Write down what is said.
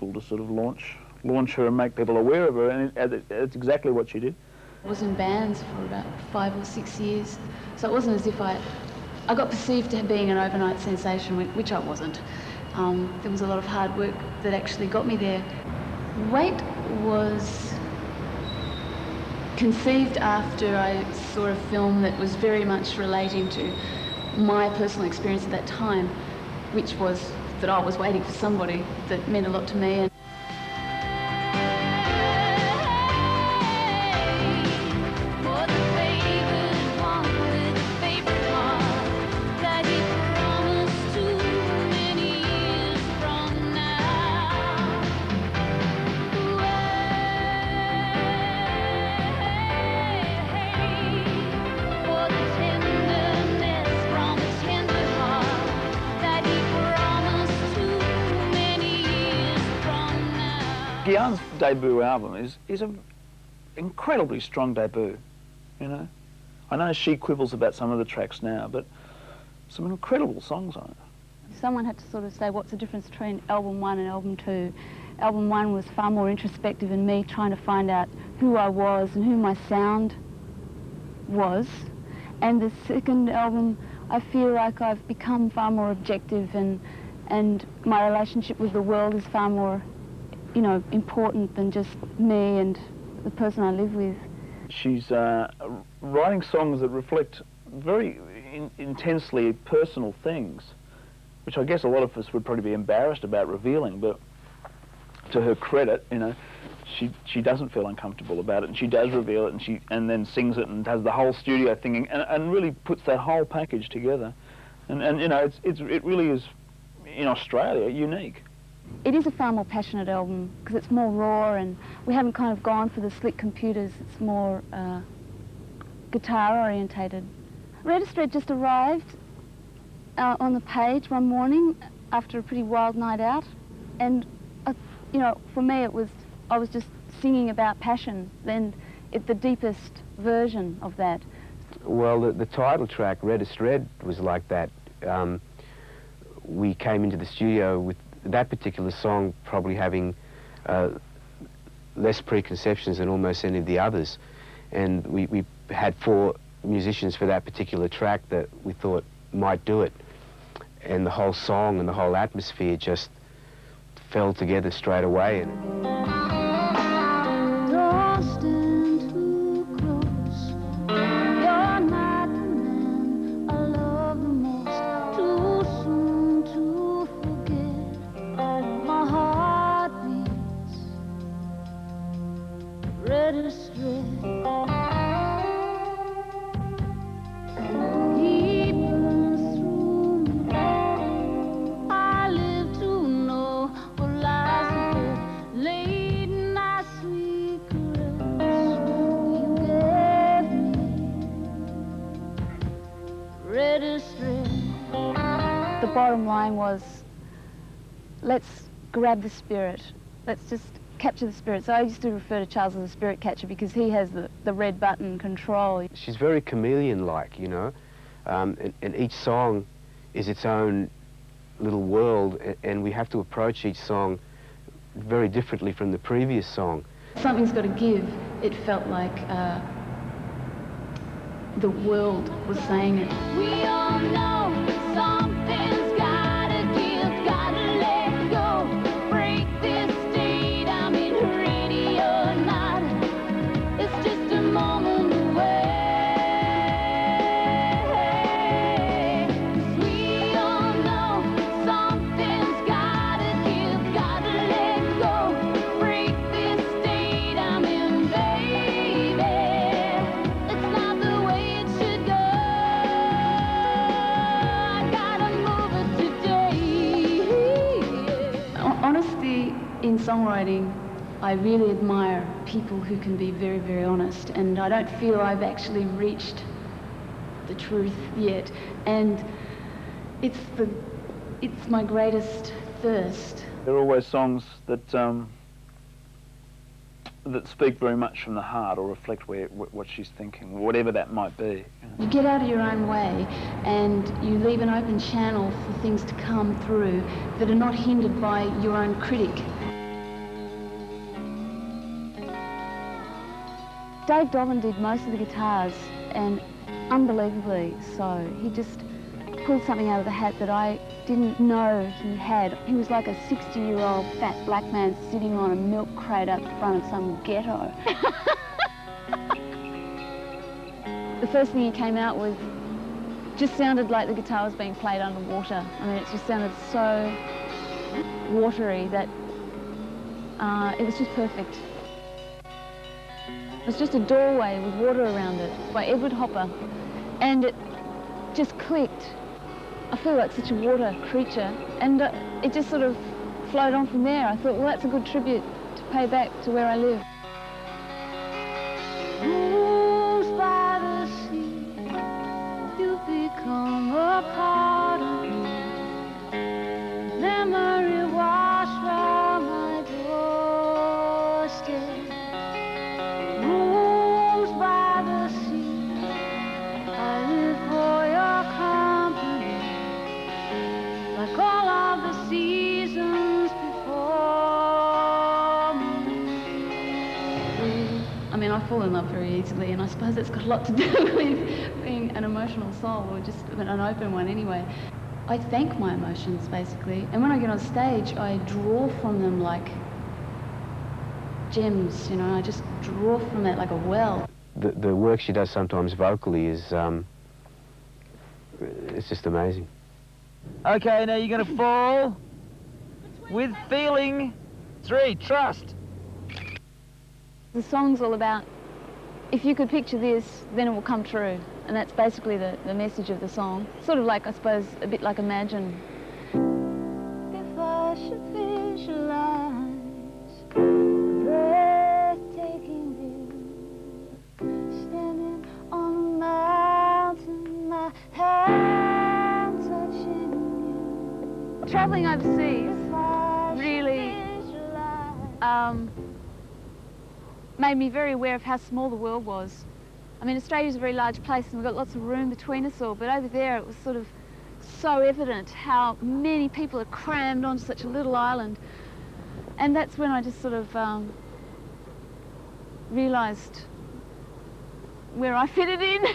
vehicle to sort of launch her and make people aware of her, and it's exactly what she did. I was in bands for about 5 or 6 years, so it wasn't as if I got perceived to being an overnight sensation, which I wasn't. There was a lot of hard work that actually got me there. Wait was conceived after I saw a film that was very much relating to my personal experience at that time, which was that I was waiting for somebody that meant a lot to me. Gyan's debut album is an incredibly strong debut, you know. I know she quibbles about some of the tracks now, but some incredible songs on it. Someone had to sort of say, what's the difference between album 1 and album 2? Album 1 was far more introspective in me trying to find out who I was and who my sound was. And the second album, I feel like I've become far more objective, and my relationship with the world is far more, you know, important than just me and the person I live with. She's writing songs that reflect very intensely personal things, which I guess a lot of us would probably be embarrassed about revealing, but to her credit, you know, she doesn't feel uncomfortable about it, and she does reveal it, and then sings it and has the whole studio thing, and really puts that whole package together. And you know, it really is, in Australia, unique. It is a far more passionate album because it's more raw, and we haven't kind of gone for the slick computers. It's more guitar orientated. Reddest Red just arrived on the page one morning after a pretty wild night out, and you know, for me I was just singing about passion, then the deepest version of that. Well, the title track, Reddest Red, was like that. We came into the studio with that particular song probably having less preconceptions than almost any of the others. And we had 4 musicians for that particular track that we thought might do it. And the whole song and the whole atmosphere just fell together straight away. The bottom line was, let's grab the spirit. Let's just capture the spirit. So I used to refer to Charles as a spirit catcher because he has the red button control. She's very chameleon-like, you know, and each song is its own little world, and we have to approach each song very differently from the previous song. Something's got to give. It felt like the world was saying it. We all know something's gotta give, gotta let go, break this state, I mean ready or not, it's just a moment away. We all know something's gotta give, gotta let go, break this state, I mean baby, it's not the way it should go. I gotta move it today. Honesty in songwriting, I really admire people who can be very, very honest, and I don't feel I've actually reached the truth yet, and it's my greatest thirst. There are always songs that that speak very much from the heart or reflect what she's thinking, whatever that might be. You get out of your own way and you leave an open channel for things to come through that are not hindered by your own critic. Dave Dobbin did most of the guitars, and unbelievably so. He just pulled something out of the hat that I didn't know he had. He was like a 60-year-old fat black man sitting on a milk crate out the front of some ghetto. The first thing he came out with just sounded like the guitar was being played underwater. I mean, it just sounded so watery that it was just perfect. It was just a doorway with water around it by Edward Hopper, and it just clicked. I feel like such a water creature, and it just sort of flowed on from there. I thought, well, that's a good tribute to pay back to where I live. Rooms by the sea, you become a part of me. Memory washed round my doorstep. Rooms by the sea, I live for your company, like all of the seasons before me. I mean, I fall in love very easily, and I suppose it's got a lot to do with being an emotional soul, or just an open one anyway. I thank my emotions, basically, and when I get on stage, I draw from them like gems, you know. I just draw from it like a well. The work she does sometimes vocally is, it's just amazing. Okay, now you're going to fall with feeling. 3, trust. The song's all about, if you could picture this, then it will come true. And that's basically the message of the song. Sort of like, I suppose, a bit like Imagine. If I should visualize a breathtaking view, standing on a mountain, my hand touching you. Travelling overseas If I should really visualize made me very aware of how small the world was. I mean, Australia's a very large place and we've got lots of room between us all, but over there it was sort of so evident how many people are crammed onto such a little island. And that's when I just sort of realised where I fitted in.